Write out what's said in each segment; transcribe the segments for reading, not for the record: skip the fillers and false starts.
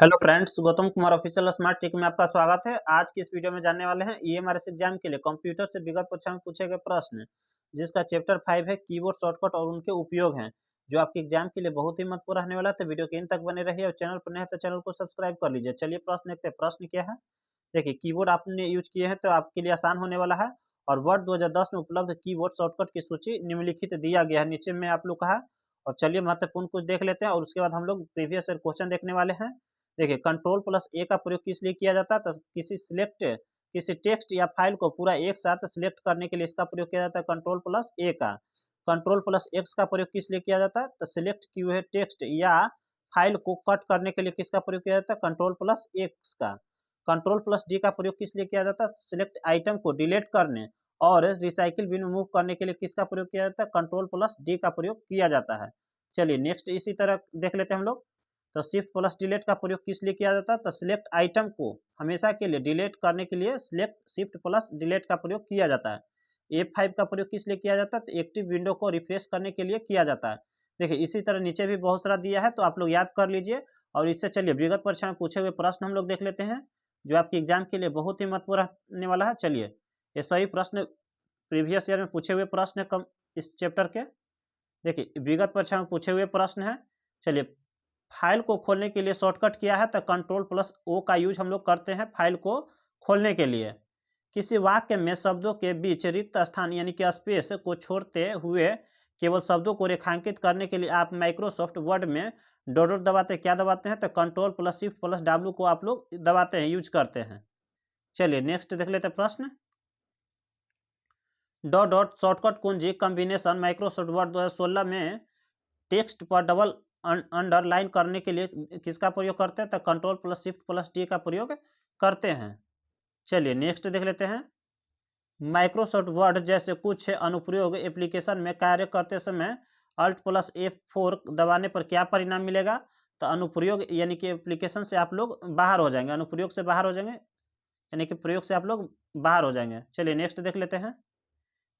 Hello friends, Gautam Kumar official smart tech में आपका स्वागत है। आज की इस वीडियो में जानने वाले हैं ईएमआरएस एग्जाम के लिए कंप्यूटर से विगत परीक्षा में पूछे गए प्रश्न, जिसका चैप्टर 5 है कीबोर्ड शॉर्टकट और उनके उपयोग हैं, जो आपके एग्जाम के लिए बहुत ही महत्वपूर्ण रहने वाला है। तो वीडियो के अंत तक बने रहिए और चैनल पर नए हैं तो चैनल को सब्सक्राइब कर लीजिए। चलिए प्रश्न देखते हैं। प्रश्न क्या है? देखिए, कीबोर्ड आपने यूज किए हैं तो आपके लिए आसान होने वाला है। और वर्ड 2010 में उपलब्ध कीबोर्ड शॉर्टकट की सूची निम्नलिखित दिया गया है, नीचे में आप लोग का है। और चलिए महत्वपूर्ण कुछ देख लेते हैं और उसके बाद हम लोग प्रीवियस ईयर क्वेश्चन देखने वाले हैं। देखिए, कंट्रोल प्लस ए का प्रयोग किस लिए किया जाता है? तो किसी टेक्स्ट या फाइल को पूरा एक साथ सिलेक्ट करने के लिए इसका प्रयोग किया जाता है, कंट्रोल प्लस ए का। कंट्रोल प्लस एक्स का प्रयोग किस लिए किया जाता है? तो सिलेक्ट किए हुए टेक्स्ट या फाइल को कट करने के लिए किसका प्रयोग किया जाता है? कंट्रोल प्लस एक्स का। कंट्रोल प्लस डी का प्रयोग किस लिए किया जाता है? सिलेक्ट आइटम को डिलीट करने और रिसाइकिल बिन में मूव करने के लिए किसका प्रयोग किया जाता है? कंट्रोल प्लस डी का प्रयोग किया जाता है। चलिए नेक्स्ट इसी तरह देख लेते हैं हम लोग। तो शिफ्ट प्लस डिलीट का प्रयोग किस लिए किया जाता है? तो सिलेक्ट आइटम को हमेशा के लिए डिलीट करने के लिए सिलेक्ट शिफ्ट प्लस डिलीट का प्रयोग किया जाता है। F5 का प्रयोग किस लिए किया जाता है? तो एक्टिव विंडो को रिफ्रेश करने के लिए किया जाता है। देखिए, इसी तरह नीचे भी बहुत सारा दिया है, तो आप लोग याद कर लीजिए। और इससे चलिए विगत परीक्षा में पूछे हुए प्रश्न हम लोग देख लेते हैं, जो आपके एग्जाम के लिए बहुत ही महत्वपूर्ण रहने वाला है। चलिए, ये सभी प्रश्न प्रीवियस ईयर में पूछे हुए प्रश्न कम इस चैप्टर के। देखिए, विगत परीक्षा में पूछे हुए प्रश्न है। चलिए, फाइल को खोलने के लिए शॉर्टकट किया है, तो कंट्रोल प्लस ओ का यूज हम लोग करते हैं फाइल को खोलने के लिए। किसी वाक्य में शब्दों के बीच रिक्त स्थान यानी कि स्पेस को छोड़ते हुए केवल शब्दों को रेखांकित करने के लिए आप माइक्रोसॉफ्ट वर्ड में डॉट डॉट दबाते हैं। क्या दबाते हैं? तो control plus shift plus W को आप लोग दबाते हैं, यूज करते हैं। चलिए नेक्स्ट देख लेते हैं प्रश्न। डॉट डॉट शॉर्टकट कुंजी कॉम्बिनेशन माइक्रोसॉफ्ट वर्ड 2016 में टेक्स्ट पर डबल अंडरलाइन करने के लिए किसका प्रयोग करते हैं? तो control plus shift plus D का प्रयोग करते हैं। चलिए नेक्स्ट देख लेते हैं। माइक्रोसॉफ्ट वर्ड जैसे कुछ अनुप्रयोग एप्लीकेशन में कार्य करते समय अल्ट प्लस F4 दबाने पर क्या परिणाम मिलेगा? तो अनुप्रयोग यानी कि एप्लीकेशन से आप लोग बाहर हो जाएंगे, अनुप्रयोग से बाहर हो जाएंगे, यानी कि प्रयोग से आप लोग बाहर हो जाएंगे। चलिए नेक्स्ट देख लेते हैं।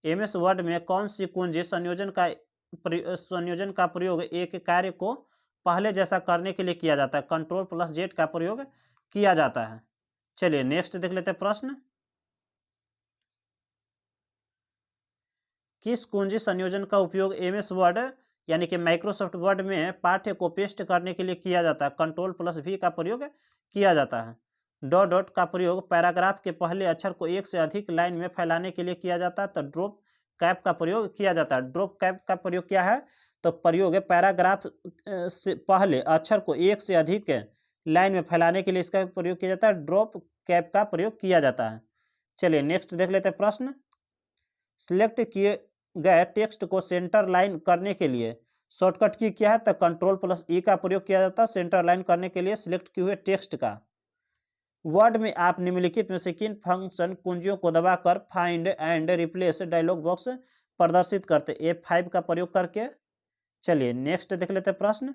एमएस वर्ड में कौन सी कुंजी संयोजन का प्रयोग एक कार्य को पहले जैसा करने के लिए किया जाता है? कंट्रोल प्लस जेड का प्रयोग किया जाता है। चलिए नेक्स्ट देख लेते हैं प्रश्न। किस कुंजी संयोजन का उपयोग एमएस वर्ड यानी कि माइक्रोसॉफ्ट वर्ड में पाठ्य को पेस्ट करने के लिए किया जाता है? कंट्रोल प्लस वी का प्रयोग किया जाता है। डॉट डॉट का प्रयोग पैराग्राफ के पहले अक्षर को एक से अधिक लाइन में फैलाने के लिए किया जाता है, तो ड्रॉप कैप का प्रयोग किया जाता है। ड्रॉप कैप का प्रयोग क्या है? तो प्रयोग है पैराग्राफ से पहले अक्षर को एक से अधिक लाइन में फैलाने के लिए इसका प्रयोग किया जाता है, ड्रॉप कैप का प्रयोग किया जाता है। चलिए नेक्स्ट देख लेते हैं प्रश्न। सिलेक्ट किए गए टेक्स्ट को सेंटर लाइन करने के लिए शॉर्टकट की क्या है? तो कंट्रोल प्लस ई का प्रयोग किया जाता है सेंटर लाइन करने के लिए सिलेक्ट किए हुए टेक्स्ट का। वर्ड में आप निम्नलिखित में से किन फंक्शन कुंजियों को दबाकर find and replace dialog box प्रदर्शित करते? F5 का प्रयोग करके। चलिए नेक्स्ट देख लेते हैं प्रश्न।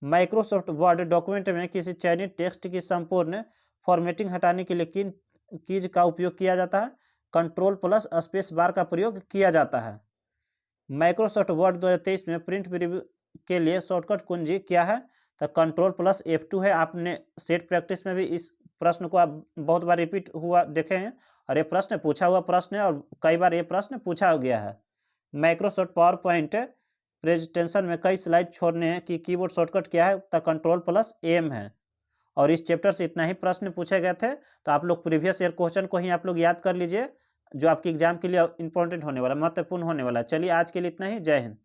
माइक्रोसॉफ्ट वर्ड डॉक्यूमेंट में किसी चयनित टेक्स्ट की संपूर्ण फॉर्मेटिंग हटाने के लिए किन कीज का उपयोग किया जाता है? कंट्रोल प्लस स्पेस बार का प्रयोग किया जाता है। माइक्रोसॉफ्ट वर्ड 2023 में प्रिंट प्रीव्यू के लिए शॉर्टकट कुंजी क्या है? तो कंट्रोल प्लस F2 है। आपने सेट प्रैक्टिस में भी इस प्रश्न को आप बहुत बार रिपीट हुआ देखे हैं, और ये प्रश्न पूछा हुआ प्रश्न है और कई बार ये प्रश्न पूछा गया है। माइक्रोसॉफ्ट पावर पॉइंट प्रेजेंटेशन में कई स्लाइड छोड़ने की कीबोर्ड शॉर्टकट क्या है? तो कंट्रोल प्लस एम है। और इस चैप्टर से इतना ही प्रश्न पूछे गए थे, तो आप लोग प्रीवियस ईयर क्वेश्चन को ही आप लोग याद कर लीजिए, जो आपके एग्जाम के लिए इंपॉर्टेंट होने वाला, महत्वपूर्ण होने वाला। चलिए आज के लिए इतना ही। जय हिंद।